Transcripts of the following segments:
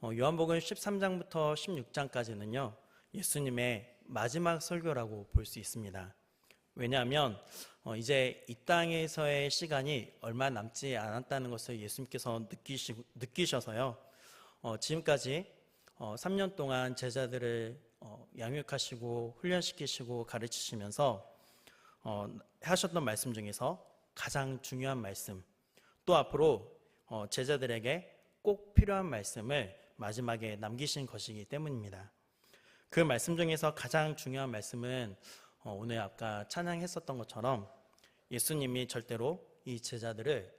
요한복음 13장부터 16장까지는요, 예수님의 마지막 설교라고 볼 수 있습니다. 왜냐하면 이제 이 땅에서의 시간이 얼마 남지 않았다는 것을 예수님께서 느끼셔서요, 지금까지 3년 동안 제자들을 양육하시고 훈련시키시고 가르치시면서 하셨던 말씀 중에서 가장 중요한 말씀, 또 앞으로 제자들에게 꼭 필요한 말씀을 마지막에 남기신 것이기 때문입니다. 그 말씀 중에서 가장 중요한 말씀은 오늘 아까 찬양했었던 것처럼 예수님이 절대로 이 제자들을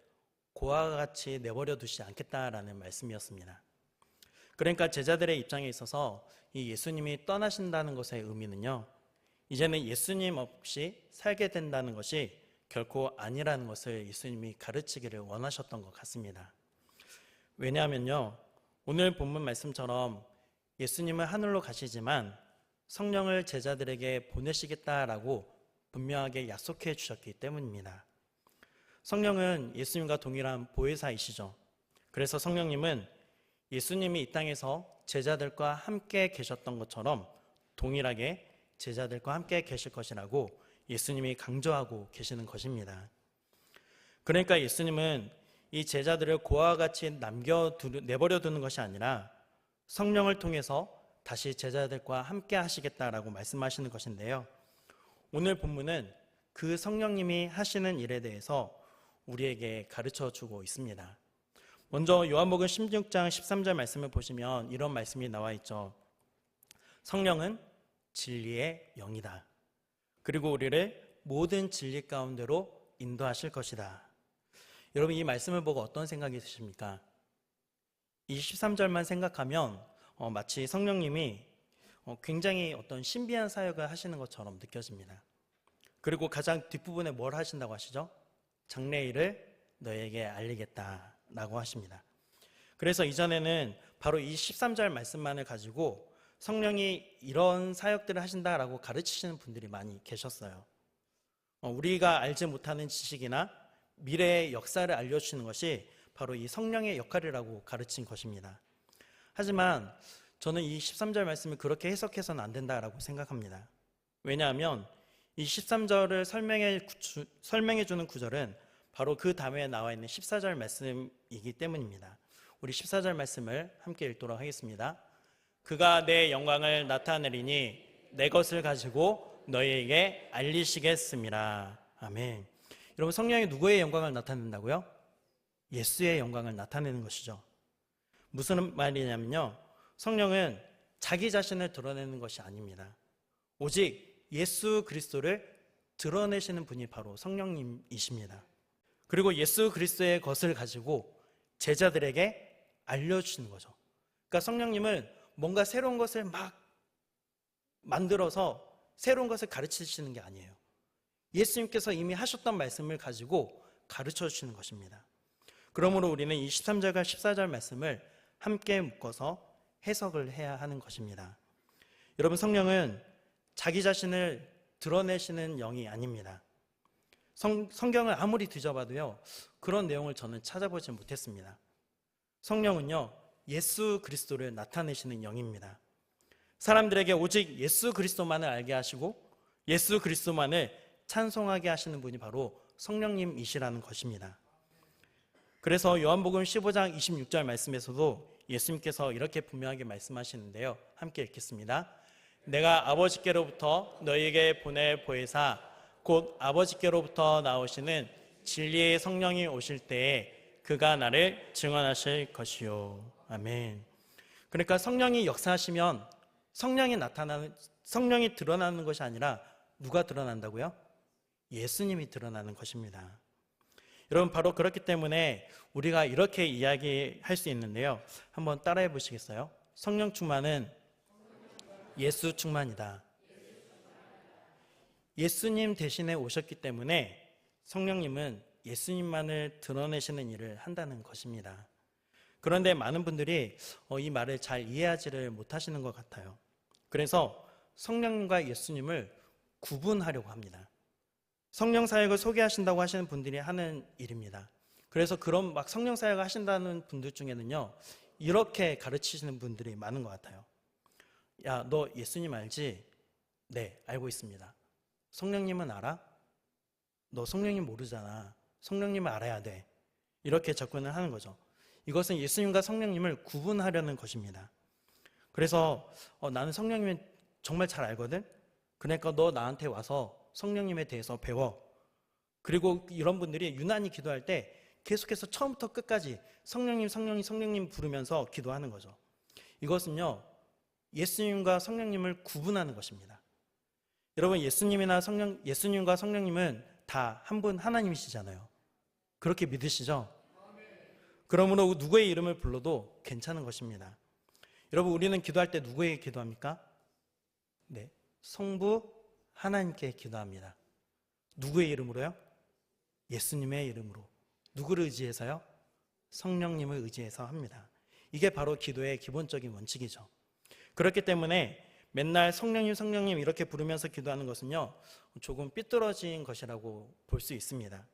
고아와 같이 내버려 두지 않겠다라는 말씀이었습니다. 그러니까 제자들의 입장에 있어서 이 예수님이 떠나신다는 것의 의미는요, 이제는 예수님 없이 살게 된다는 것이 결코 아니라는 것을 예수님이 가르치기를 원하셨던 것 같습니다. 왜냐하면요, 오늘 본문 말씀처럼 예수님은 하늘로 가시지만 성령을 제자들에게 보내시겠다라고 분명하게 약속해 주셨기 때문입니다. 성령은 예수님과 동일한 보혜사이시죠. 그래서 성령님은 예수님이 이 땅에서 제자들과 함께 계셨던 것처럼 동일하게 제자들과 함께 계실 것이라고 예수님이 강조하고 계시는 것입니다. 그러니까 예수님은 이 제자들을 고아와 같이 내버려 두는 것이 아니라 성령을 통해서 다시 제자들과 함께 하시겠다라고 말씀하시는 것인데요, 오늘 본문은 그 성령님이 하시는 일에 대해서 우리에게 가르쳐 주고 있습니다. 먼저 요한복음 16장 13절 말씀을 보시면 이런 말씀이 나와 있죠. 성령은 진리의 영이다. 그리고 우리를 모든 진리 가운데로 인도하실 것이다. 여러분, 이 말씀을 보고 어떤 생각이 드십니까? 이 13절만 생각하면 마치 성령님이 굉장히 어떤 신비한 사역을 하시는 것처럼 느껴집니다. 그리고 가장 뒷부분에 뭘 하신다고 하시죠? 장래일을 너에게 알리겠다라고 하십니다. 그래서 이전에는 바로 이 13절 말씀만을 가지고 성령이 이런 사역들을 하신다라고 가르치시는 분들이 많이 계셨어요. 우리가 알지 못하는 지식이나 미래의 역사를 알려주시는 것이 바로 이 성령의 역할이라고 가르친 것입니다. 하지만 저는 이 13절 말씀을 그렇게 해석해서는 안 된다라고 생각합니다. 왜냐하면 이 13절을 설명해 주는 구절은 바로 그 다음에 나와 있는 14절 말씀이기 때문입니다. 우리 14절 말씀을 함께 읽도록 하겠습니다. 그가 내 영광을 나타내리니 내 것을 가지고 너희에게 알리시겠습니다. 아멘. 여러분, 성령이 누구의 영광을 나타낸다고요? 예수의 영광을 나타내는 것이죠. 무슨 말이냐면요, 성령은 자기 자신을 드러내는 것이 아닙니다. 오직 예수 그리스도를 드러내시는 분이 바로 성령님이십니다. 그리고 예수 그리스도의 것을 가지고 제자들에게 알려주시는 거죠. 그러니까 성령님은 뭔가 새로운 것을 막 만들어서 새로운 것을 가르치시는 게 아니에요. 예수님께서 이미 하셨던 말씀을 가지고 가르쳐 주시는 것입니다. 그러므로 우리는 이 13절과 14절 말씀을 함께 묶어서 해석을 해야 하는 것입니다. 여러분, 성령은 자기 자신을 드러내시는 영이 아닙니다. 성경을 아무리 뒤져봐도요, 그런 내용을 저는 찾아보지 못했습니다. 성령은요, 예수 그리스도를 나타내시는 영입니다. 사람들에게 오직 예수 그리스도만을 알게 하시고 예수 그리스도만을 찬송하게 하시는 분이 바로 성령님이시라는 것입니다. 그래서 요한복음 15장 26절 말씀에서도 예수님께서 이렇게 분명하게 말씀하시는데요, 함께 읽겠습니다. 내가 아버지께로부터 너희에게 보낼 보혜사 곧 아버지께로부터 나오시는 진리의 성령이 오실 때에 그가 나를 증언하실 것이요. 아멘. 그러니까 성령이 역사하시면 성령이 드러나는 것이 아니라 누가 드러난다고요? 예수님이 드러나는 것입니다. 여러분, 바로 그렇기 때문에 우리가 이렇게 이야기할 수 있는데요, 한번 따라해 보시겠어요? 성령 충만은 예수 충만이다. 예수님 대신에 오셨기 때문에 성령님은 예수님만을 드러내시는 일을 한다는 것입니다. 그런데 많은 분들이 이 말을 잘 이해하지를 못하시는 것 같아요. 그래서 성령님과 예수님을 구분하려고 합니다. 성령 사역을 소개하신다고 하시는 분들이 하는 일입니다. 그래서 그런 막 성령 사역을 하신다는 분들 중에는요, 이렇게 가르치시는 분들이 많은 것 같아요. 야, 너 예수님 알지? 네, 알고 있습니다. 성령님은 알아? 너 성령님 모르잖아. 성령님을 알아야 돼. 이렇게 접근을 하는 거죠. 이것은 예수님과 성령님을 구분하려는 것입니다. 그래서 나는 성령님을 정말 잘 알거든? 그러니까 너 나한테 와서 성령님에 대해서 배워. 그리고 이런 분들이 유난히 기도할 때 계속해서 처음부터 끝까지 성령님, 성령님, 성령님 부르면서 기도하는 거죠. 이것은요, 예수님과 성령님을 구분하는 것입니다. 여러분, 예수님과 성령님은 다 한 분 하나님이시잖아요. 그렇게 믿으시죠? 그러므로 누구의 이름을 불러도 괜찮은 것입니다. 여러분, 우리는 기도할 때 누구에게 기도합니까? 네, 성부 하나님께 기도합니다. 누구의 이름으로요? 예수님의 이름으로. 누구를 의지해서요? 성령님을 의지해서 합니다. 이게 바로 기도의 기본적인 원칙이죠. 그렇기 때문에 맨날 성령님, 성령님 이렇게 부르면서 기도하는 것은요, 조금 삐뚤어진 것이라고 볼 수 있습니다.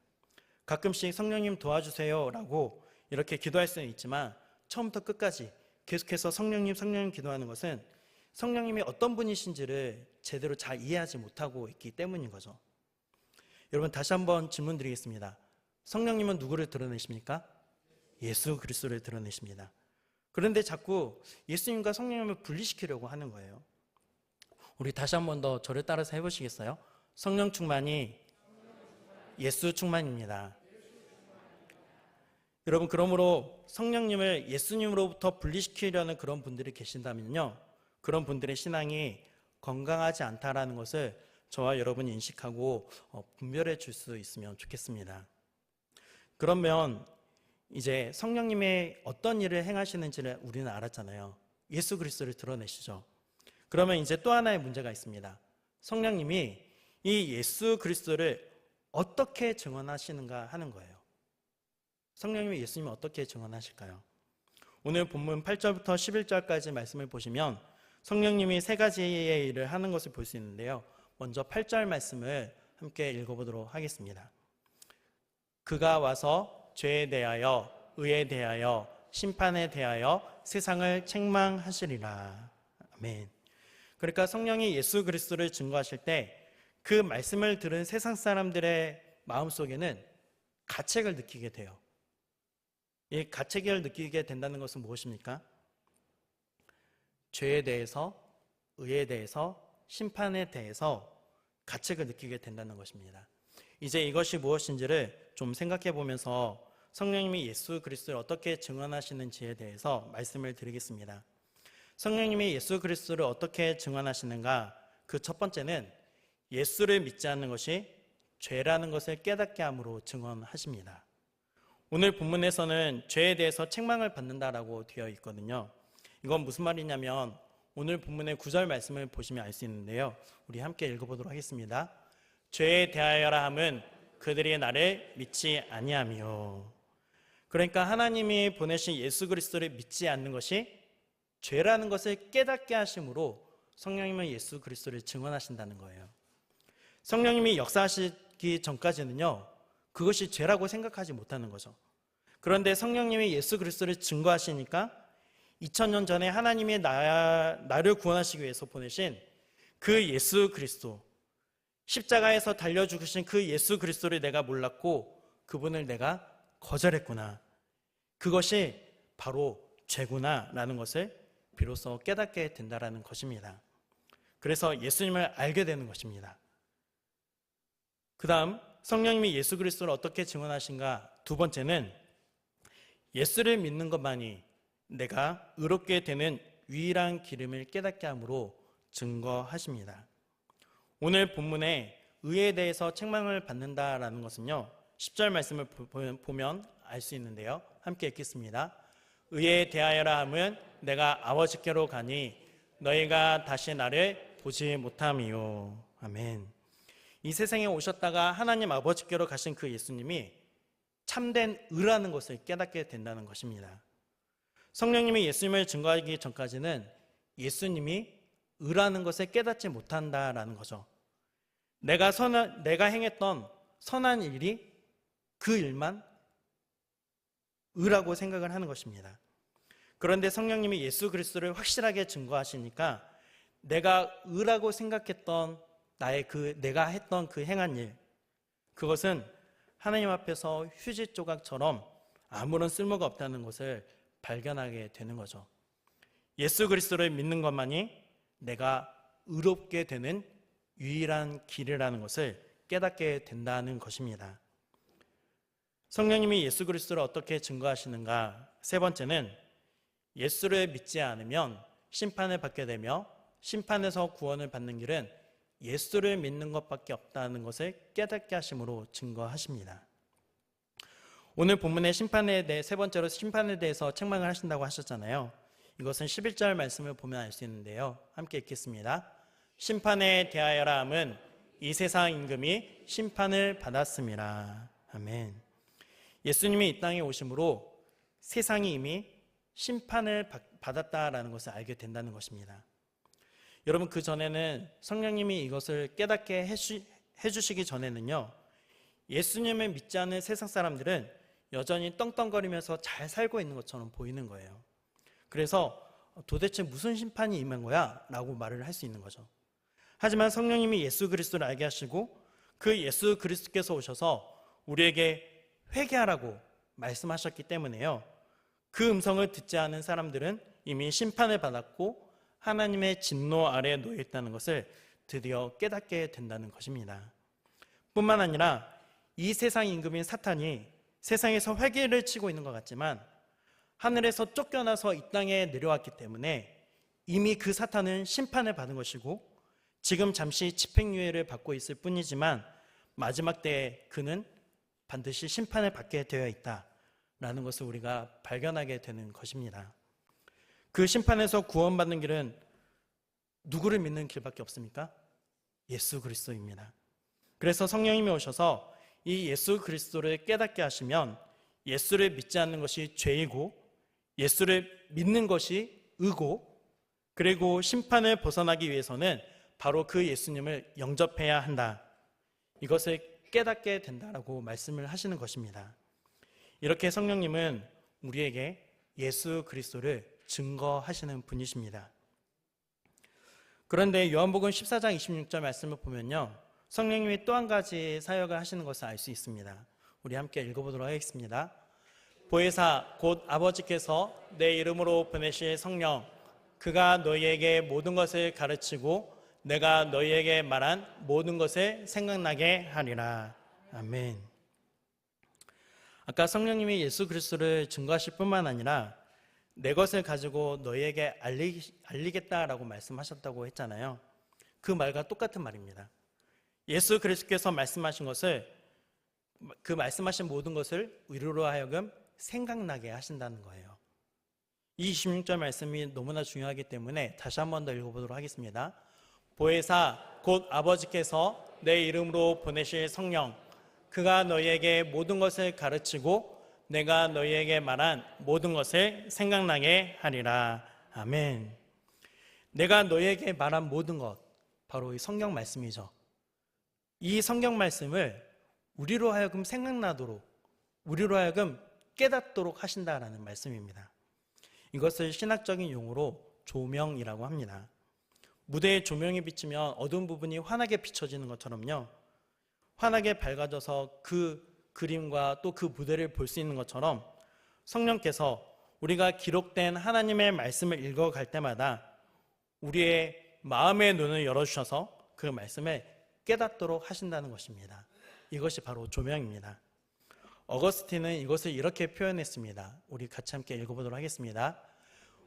가끔씩 성령님 도와주세요 라고 이렇게 기도할 수는 있지만 처음부터 끝까지 계속해서 성령님, 성령님 기도하는 것은 성령님이 어떤 분이신지를 제대로 잘 이해하지 못하고 있기 때문인 거죠. 여러분, 다시 한번 질문 드리겠습니다. 성령님은 누구를 드러내십니까? 예수 그리스도를 드러내십니다. 그런데 자꾸 예수님과 성령님을 분리시키려고 하는 거예요. 우리 다시 한번 더 저를 따라서 해보시겠어요? 성령 충만이 예수 충만입니다. 여러분, 그러므로 성령님을 예수님으로부터 분리시키려는 그런 분들이 계신다면요, 그런 분들의 신앙이 건강하지 않다라는 것을 저와 여러분이 인식하고 분별해 줄 수 있으면 좋겠습니다. 그러면 이제 성령님의 어떤 일을 행하시는지를 우리는 알았잖아요. 예수 그리스도를 드러내시죠. 그러면 이제 또 하나의 문제가 있습니다. 성령님이 이 예수 그리스도를 어떻게 증언하시는가 하는 거예요. 성령님이 예수님을 어떻게 증언하실까요? 오늘 본문 8절부터 11절까지 말씀을 보시면 성령님이 세 가지의 일을 하는 것을 볼 수 있는데요. 먼저 8절 말씀을 함께 읽어보도록 하겠습니다. 그가 와서 죄에 대하여, 의에 대하여, 심판에 대하여 세상을 책망하시리라. 아멘. 그러니까 성령이 예수 그리스도를 증거하실 때 그 말씀을 들은 세상 사람들의 마음속에는 가책을 느끼게 돼요. 이 가책을 느끼게 된다는 것은 무엇입니까? 죄에 대해서, 의에 대해서, 심판에 대해서 가책을 느끼게 된다는 것입니다. 이제 이것이 무엇인지를 좀 생각해 보면서 성령님이 예수 그리스도를 어떻게 증언하시는지에 대해서 말씀을 드리겠습니다. 성령님이 예수 그리스도를 어떻게 증언하시는가? 그 첫 번째는 예수를 믿지 않는 것이 죄라는 것을 깨닫게 함으로 증언하십니다. 오늘 본문에서는 죄에 대해서 책망을 받는다라고 되어 있거든요. 이건 무슨 말이냐면 오늘 본문의 9절 말씀을 보시면 알 수 있는데요. 우리 함께 읽어보도록 하겠습니다. 죄에 대하여라 함은 그들이 나를 믿지 아니하며. 그러니까 하나님이 보내신 예수 그리스도를 믿지 않는 것이 죄라는 것을 깨닫게 하심으로 성령님은 예수 그리스도를 증언하신다는 거예요. 성령님이 역사하시기 전까지는요, 그것이 죄라고 생각하지 못하는 거죠. 그런데 성령님이 예수 그리스도를 증거하시니까 2000년 전에 하나님이 나를 구원하시기 위해서 보내신 그 예수 그리스도, 십자가에서 달려 죽으신 그 예수 그리스도를 내가 몰랐고 그분을 내가 거절했구나. 그것이 바로 죄구나 라는 것을 비로소 깨닫게 된다는 것입니다. 그래서 예수님을 알게 되는 것입니다. 그 다음 성령님이 예수 그리스도를 어떻게 증언하신가? 두 번째는 예수를 믿는 것만이 내가 의롭게 되는 유일한 기름을 깨닫게 함으로 증거하십니다. 오늘 본문에 의에 대해서 책망을 받는다라는 것은요, 10절 말씀을 보면 알 수 있는데요. 함께 읽겠습니다. 의에 대하여라 함은 내가 아버지께로 가니 너희가 다시 나를 보지 못함이요. 아멘. 이 세상에 오셨다가 하나님 아버지께로 가신 그 예수님이 참된 의라는 것을 깨닫게 된다는 것입니다. 성령님이 예수님을 증거하기 전까지는 예수님이 의라는 것을 깨닫지 못한다라는 거죠. 내가 행했던 선한 일이 그 일만 의라고 생각을 하는 것입니다. 그런데 성령님이 예수 그리스도를 확실하게 증거하시니까 내가 의라고 생각했던 내가 했던 그 행한 일, 그것은 하나님 앞에서 휴지 조각처럼 아무런 쓸모가 없다는 것을 발견하게 되는 거죠. 예수 그리스도를 믿는 것만이 내가 의롭게 되는 유일한 길이라는 것을 깨닫게 된다는 것입니다. 성령님이 예수 그리스도를 어떻게 증거하시는가? 세 번째는 예수를 믿지 않으면 심판을 받게 되며 심판에서 구원을 받는 길은 예수를 믿는 것밖에 없다는 것을 깨닫게 하심으로 증거하십니다. 오늘 본문의 세 번째로 심판에 대해서 책망을 하신다고 하셨잖아요. 이것은 11절 말씀을 보면 알 수 있는데요. 함께 읽겠습니다. 심판에 대하여라 함은 이 세상 임금이 심판을 받았음이라. 아멘. 예수님이 이 땅에 오심으로 세상이 이미 심판을 받았다라는 것을 알게 된다는 것입니다. 여러분, 그 전에는 성령님이 이것을 깨닫게 해주시기 전에는요, 예수님을 믿지 않는 세상 사람들은 여전히 떵떵거리면서 잘 살고 있는 것처럼 보이는 거예요. 그래서 도대체 무슨 심판이 임한 거야? 라고 말을 할 수 있는 거죠. 하지만 성령님이 예수 그리스도를 알게 하시고 그 예수 그리스도께서 오셔서 우리에게 회개하라고 말씀하셨기 때문에요, 그 음성을 듣지 않은 사람들은 이미 심판을 받았고 하나님의 진노 아래에 놓여 있다는 것을 드디어 깨닫게 된다는 것입니다. 뿐만 아니라 이 세상 임금인 사탄이 세상에서 회개를 치고 있는 것 같지만 하늘에서 쫓겨나서 이 땅에 내려왔기 때문에 이미 그 사탄은 심판을 받은 것이고 지금 잠시 집행유예를 받고 있을 뿐이지만 마지막 때에 그는 반드시 심판을 받게 되어 있다라는 것을 우리가 발견하게 되는 것입니다. 그 심판에서 구원받는 길은 누구를 믿는 길밖에 없습니까? 예수 그리스도입니다. 그래서 성령님이 오셔서 이 예수 그리스도를 깨닫게 하시면 예수를 믿지 않는 것이 죄이고 예수를 믿는 것이 의고, 그리고 심판을 벗어나기 위해서는 바로 그 예수님을 영접해야 한다, 이것을 깨닫게 된다라고 말씀을 하시는 것입니다. 이렇게 성령님은 우리에게 예수 그리스도를 증거하시는 분이십니다. 그런데 요한복음 14장 26절 말씀을 보면요, 성령님이 또 한 가지 사역을 하시는 것을 알 수 있습니다. 우리 함께 읽어보도록 하겠습니다. 보혜사 곧 아버지께서 내 이름으로 보내실 성령, 그가 너희에게 모든 것을 가르치고 내가 너희에게 말한 모든 것을 생각나게 하리라. 아멘. 아까 성령님이 예수 그리스도를 증거하실 뿐만 아니라 내 것을 가지고 너희에게 알리겠다라고 말씀하셨다고 했잖아요. 그 말과 똑같은 말입니다. 예수 그리스도께서 말씀하신 것을, 그 말씀하신 모든 것을 우리로 하여금 생각나게 하신다는 거예요. 이 26절 말씀이 너무나 중요하기 때문에 다시 한 번 더 읽어보도록 하겠습니다. 보혜사 곧 아버지께서 내 이름으로 보내실 성령, 그가 너희에게 모든 것을 가르치고 내가 너희에게 말한 모든 것을 생각나게 하리라. 아멘. 내가 너희에게 말한 모든 것, 바로 이 성경 말씀이죠. 이 성경 말씀을 우리로 하여금 생각나도록, 우리로 하여금 깨닫도록 하신다라는 말씀입니다. 이것을 신학적인 용어로 조명이라고 합니다. 무대에 조명이 비치면 어두운 부분이 환하게 비춰지는 것처럼요, 환하게 밝아져서 그 그림과 또 그 무대를 볼 수 있는 것처럼 성령께서 우리가 기록된 하나님의 말씀을 읽어갈 때마다 우리의 마음의 눈을 열어주셔서 그 말씀을 깨닫도록 하신다는 것입니다. 이것이 바로 조명입니다. 어거스틴은 이것을 이렇게 표현했습니다. 우리 같이 함께 읽어보도록 하겠습니다.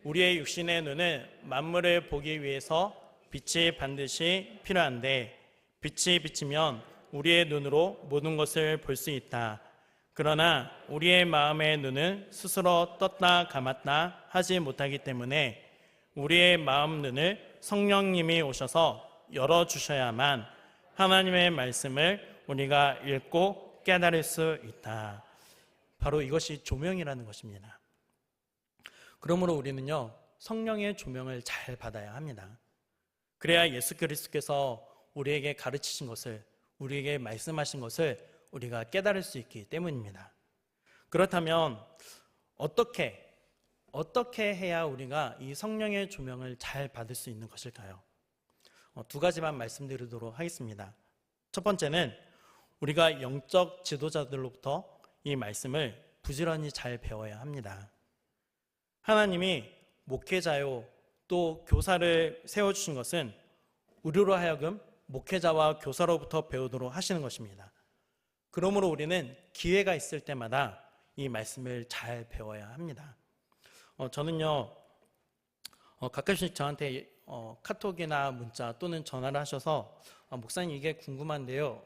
우리의 육신의 눈은 만물을 보기 위해서 빛이 반드시 필요한데 빛이 비치면 우리의 눈으로 모든 것을 볼 수 있다. 그러나 우리의 마음의 눈은 스스로 떴다 감았다 하지 못하기 때문에 우리의 마음 눈을 성령님이 오셔서 열어주셔야만 하나님의 말씀을 우리가 읽고 깨달을 수 있다. 바로 이것이 조명이라는 것입니다. 그러므로 우리는요, 성령의 조명을 잘 받아야 합니다. 그래야 예수 그리스도께서 우리에게 가르치신 것을, 우리에게 말씀하신 것을 우리가 깨달을 수 있기 때문입니다. 그렇다면 어떻게 어떻게 해야 우리가 이 성령의 조명을 잘 받을 수 있는 것일까요? 두 가지만 말씀드리도록 하겠습니다. 첫 번째는 우리가 영적 지도자들로부터 이 말씀을 부지런히 잘 배워야 합니다. 하나님이 목회자요 또 교사를 세워주신 것은 우리로 하여금 목회자와 교사로부터 배우도록 하시는 것입니다. 그러므로 우리는 기회가 있을 때마다 이 말씀을 잘 배워야 합니다. 저는요 가끔씩 저한테 카톡이나 문자 또는 전화를 하셔서 목사님 이게 궁금한데요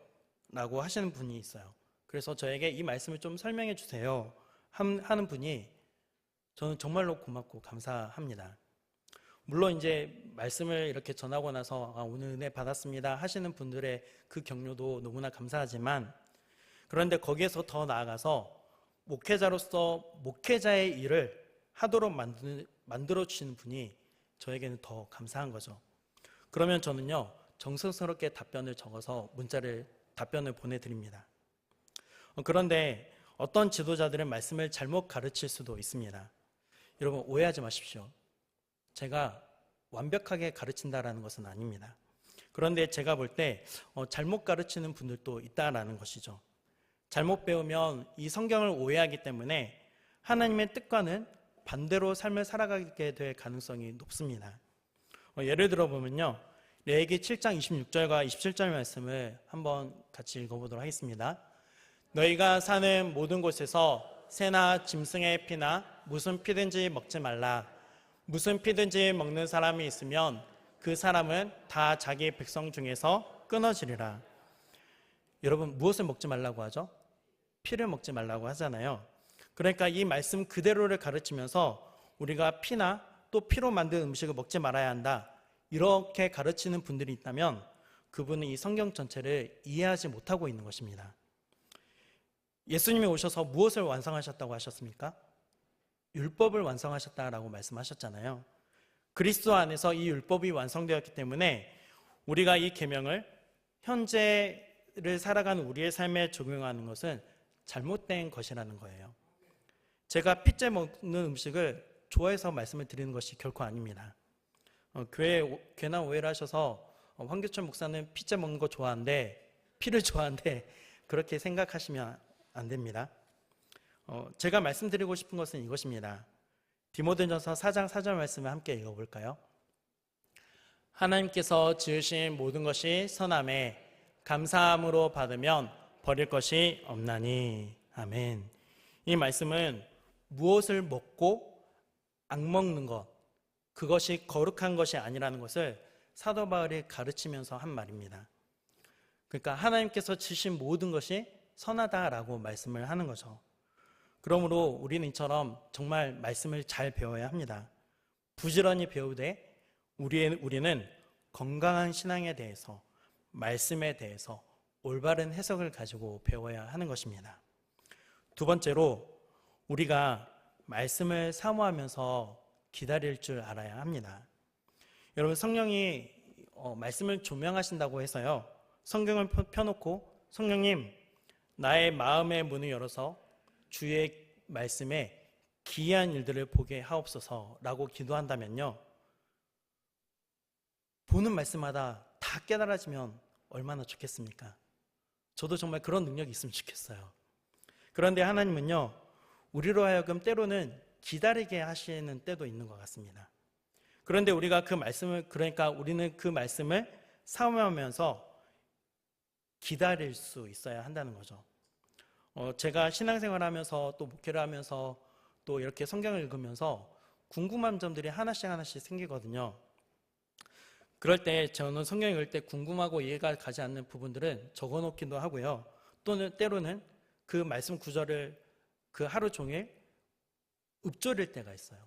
라고 하시는 분이 있어요. 그래서 저에게 이 말씀을 좀 설명해 주세요 하는 분이 저는 정말로 고맙고 감사합니다. 물론 이제 말씀을 이렇게 전하고 나서 오늘 은혜 받았습니다 하시는 분들의 그 격려도 너무나 감사하지만, 그런데 거기에서 더 나아가서 목회자로서 목회자의 일을 하도록 만들어 주시는 분이 저에게는 더 감사한 거죠. 그러면 저는요 정성스럽게 답변을 적어서 답변을 보내드립니다. 그런데 어떤 지도자들은 말씀을 잘못 가르칠 수도 있습니다. 여러분 오해하지 마십시오. 제가 완벽하게 가르친다라는 것은 아닙니다. 그런데 제가 볼 때 잘못 가르치는 분들도 있다라는 것이죠. 잘못 배우면 이 성경을 오해하기 때문에 하나님의 뜻과는 반대로 삶을 살아가게 될 가능성이 높습니다. 예를 들어 보면요, 레위기 7장 26절과 27절 말씀을 한번 같이 읽어보도록 하겠습니다. 너희가 사는 모든 곳에서 새나 짐승의 피나 무슨 피든지 먹지 말라. 무슨 피든지 먹는 사람이 있으면 그 사람은 다 자기 백성 중에서 끊어지리라. 여러분 무엇을 먹지 말라고 하죠? 피를 먹지 말라고 하잖아요. 그러니까 이 말씀 그대로를 가르치면서 우리가 피나 또 피로 만든 음식을 먹지 말아야 한다, 이렇게 가르치는 분들이 있다면 그분은 이 성경 전체를 이해하지 못하고 있는 것입니다. 예수님이 오셔서 무엇을 완성하셨다고 하셨습니까? 율법을 완성하셨다라고 말씀하셨잖아요. 그리스도 안에서 이 율법이 완성되었기 때문에 우리가 이 계명을 현재를 살아가는 우리의 삶에 적용하는 것은 잘못된 것이라는 거예요. 제가 피째 먹는 음식을 좋아해서 말씀을 드리는 것이 결코 아닙니다. 교회에 괜한 오해를 하셔서 황교천 목사는 피째 먹는 거 좋아하는데, 피를 좋아하는데 그렇게 생각하시면 안 됩니다. 제가 말씀드리고 싶은 것은 이것입니다. 디모데전서 4장 4절 말씀을 함께 읽어볼까요? 하나님께서 지으신 모든 것이 선함에 감사함으로 받으면 버릴 것이 없나니. 아멘. 이 말씀은 무엇을 먹고 안 먹는 것, 그것이 거룩한 것이 아니라는 것을 사도 바울이 가르치면서 한 말입니다. 그러니까 하나님께서 지으신 모든 것이 선하다라고 말씀을 하는 거죠. 그러므로 우리는 이처럼 정말 말씀을 잘 배워야 합니다. 부지런히 배우되 우리는 건강한 신앙에 대해서, 말씀에 대해서 올바른 해석을 가지고 배워야 하는 것입니다. 두 번째로 우리가 말씀을 사모하면서 기다릴 줄 알아야 합니다. 여러분 성령이 말씀을 조명하신다고 해서요, 성경을 펴놓고 성령님 나의 마음의 문을 열어서 주의 말씀에 기이한 일들을 보게 하옵소서라고 기도한다면요, 보는 말씀마다 다 깨달아지면 얼마나 좋겠습니까? 저도 정말 그런 능력이 있으면 좋겠어요. 그런데 하나님은요, 우리로 하여금 때로는 기다리게 하시는 때도 있는 것 같습니다. 그런데 우리가 우리는 그 말씀을 사모하면서 기다릴 수 있어야 한다는 거죠. 제가 신앙생활을 하면서 또 목회를 하면서 또 이렇게 성경을 읽으면서 궁금한 점들이 하나씩 생기거든요. 그럴 때 저는 성경 읽을 때 궁금하고 이해가 가지 않는 부분들은 적어놓기도 하고요. 또는 때로는 그 말씀 구절을 그 하루 종일 읊조릴 때가 있어요.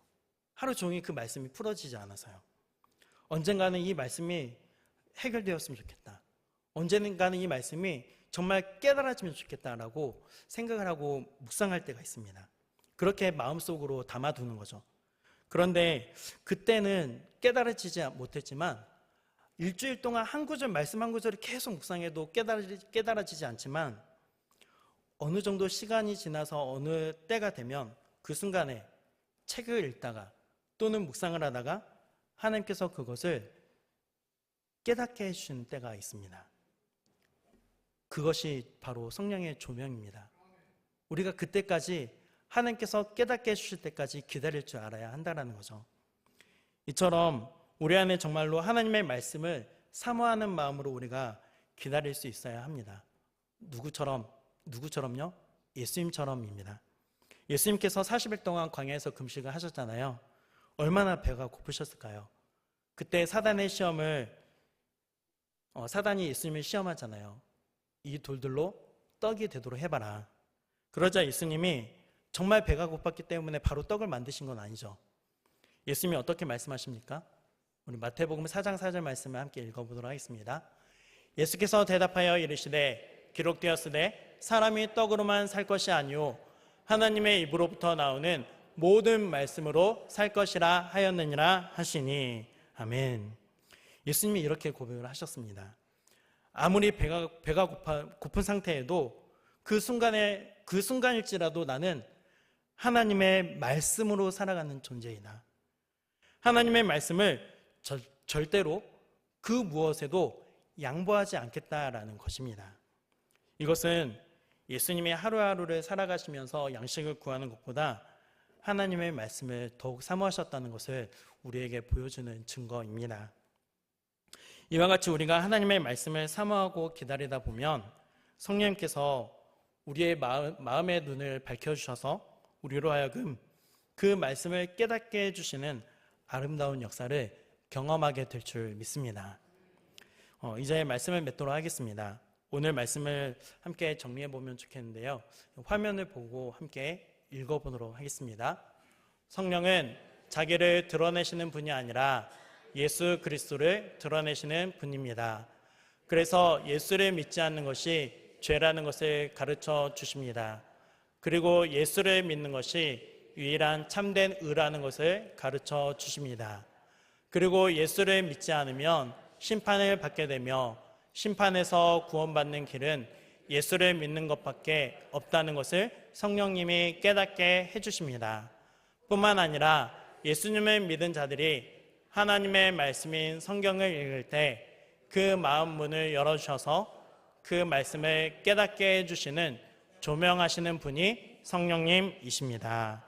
하루 종일 그 말씀이 풀어지지 않아서요. 언젠가는 이 말씀이 해결되었으면 좋겠다. 언젠가는 이 말씀이 정말 깨달아지면 좋겠다라고 생각을 하고 묵상할 때가 있습니다. 그렇게 마음속으로 담아두는 거죠. 그런데 그때는 깨달아지지 못했지만 일주일 동안 한 구절, 말씀 한 구절을 계속 묵상해도 깨달아지지 않지만 어느 정도 시간이 지나서 어느 때가 되면 그 순간에 책을 읽다가 또는 묵상을 하다가 하나님께서 그것을 깨닫게 해주시는 때가 있습니다. 그것이 바로 성령의 조명입니다. 우리가 그때까지 하나님께서 깨닫게 해주실 때까지 기다릴 줄 알아야 한다는 거죠. 이처럼 우리 안에 정말로 하나님의 말씀을 사모하는 마음으로 우리가 기다릴 수 있어야 합니다. 누구처럼요? 예수님처럼입니다. 예수님께서 40일 동안 광야에서 금식을 하셨잖아요. 얼마나 배가 고프셨을까요? 그때 사단이 예수님을 시험하잖아요. 이 돌들로 떡이 되도록 해봐라. 그러자 예수님이 정말 배가 고팠기 때문에 바로 떡을 만드신 건 아니죠. 예수님이 어떻게 말씀하십니까? 우리 마태복음 4장 4절 말씀을 함께 읽어보도록 하겠습니다. 예수께서 대답하여 이르시되 기록되었으되 사람이 떡으로만 살 것이 아니오 하나님의 입으로부터 나오는 모든 말씀으로 살 것이라 하였느니라 하시니. 아멘. 예수님이 이렇게 고백을 하셨습니다. 아무리 배가 고픈 상태에도 그 순간일지라도 나는 하나님의 말씀으로 살아가는 존재이다. 하나님의 말씀을 절대로 그 무엇에도 양보하지 않겠다라는 것입니다. 이것은 예수님이 하루하루를 살아가시면서 양식을 구하는 것보다 하나님의 말씀을 더욱 사모하셨다는 것을 우리에게 보여주는 증거입니다. 이와 같이 우리가 하나님의 말씀을 사모하고 기다리다 보면 성령님께서 우리의 마음의 눈을 밝혀주셔서 우리로 하여금 그 말씀을 깨닫게 해주시는 아름다운 역사를 경험하게 될 줄 믿습니다. 이제 말씀을 맺도록 하겠습니다. 오늘 말씀을 함께 정리해 보면 좋겠는데요. 화면을 보고 함께 읽어보도록 하겠습니다. 성령은 자기를 드러내시는 분이 아니라 예수 그리스도를 드러내시는 분입니다. 그래서 예수를 믿지 않는 것이 죄라는 것을 가르쳐 주십니다. 그리고 예수를 믿는 것이 유일한 참된 의라는 것을 가르쳐 주십니다. 그리고 예수를 믿지 않으면 심판을 받게 되며 심판에서 구원받는 길은 예수를 믿는 것밖에 없다는 것을 성령님이 깨닫게 해주십니다. 뿐만 아니라 예수님을 믿은 자들이 하나님의 말씀인 성경을 읽을 때 그 마음 문을 열어주셔서 그 말씀을 깨닫게 해주시는 조명하시는 분이 성령님이십니다.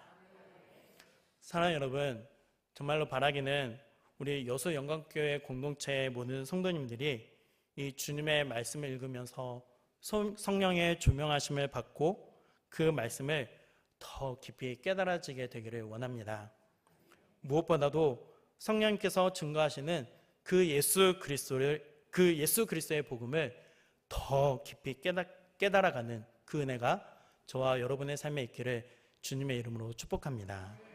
사랑하는 여러분, 정말로 바라기는 우리 여수 영광교회 공동체의 모든 성도님들이 이 주님의 말씀을 읽으면서 성령의 조명하심을 받고 그 말씀을 더 깊이 깨달아지게 되기를 원합니다. 무엇보다도 성령님께서 증거하시는 그 예수 그리스도의 복음을 더 깊이 깨달아가는 그 은혜가 저와 여러분의 삶에 있기를 주님의 이름으로 축복합니다.